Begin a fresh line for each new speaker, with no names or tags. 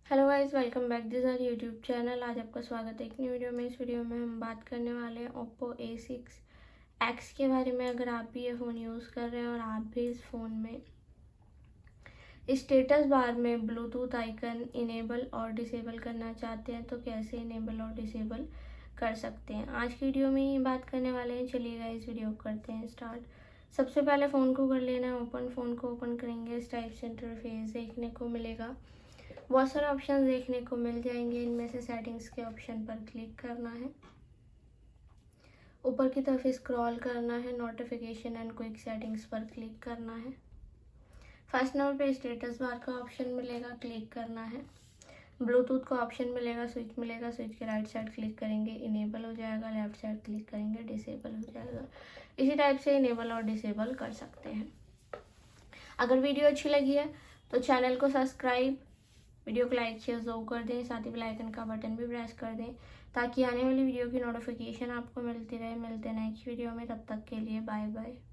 Hello guys, welcome back this our YouTube channel. आज आपका स्वागत है एक नई वीडियो में। इस वीडियो में हम बात करने वाले हैं ओप्पो A6X के बारे में। अगर आप भी ये फ़ोन यूज़ कर रहे हैं और आप भी इस फ़ोन में स्टेटस बार में ब्लूटूथ आइकन इनेबल और डिसेबल करना चाहते हैं तो कैसे इनेबल और डिसेबल कर सकते हैं, आज की वीडियो में ही बात करने वाले हैं। चलिएगा इस वीडियो को करते हैं स्टार्ट। सबसे पहले फ़ोन को कर लेना है ओपन। फ़ोन को ओपन करेंगे, इस टाइप से इंटरफेस देखने को मिलेगा। बहुत सारे ऑप्शन देखने को मिल जाएंगे। इनमें से सेटिंग्स के ऑप्शन पर क्लिक करना है, ऊपर की तरफ स्क्रॉल करना है, नोटिफिकेशन एंड क्विक सेटिंग्स पर क्लिक करना है। फर्स्ट नंबर पे स्टेटस बार का ऑप्शन मिलेगा, क्लिक करना है। ब्लूटूथ का ऑप्शन मिलेगा, स्विच मिलेगा, स्विच के राइट साइड क्लिक करेंगे इनेबल हो जाएगा, लेफ्ट साइड क्लिक करेंगे डिसेबल हो जाएगा। इसी टाइप से इनेबल और डिसेबल कर सकते हैं। अगर वीडियो अच्छी लगी है तो चैनल को सब्सक्राइब, वीडियो को लाइक शेयर जरूर कर दें, साथ ही बेल आइकन का बटन भी प्रेस कर दें ताकि आने वाली वीडियो की नोटिफिकेशन आपको मिलती रहे। मिलते हैं नेक्स्ट वीडियो में, तब तक के लिए बाय बाय।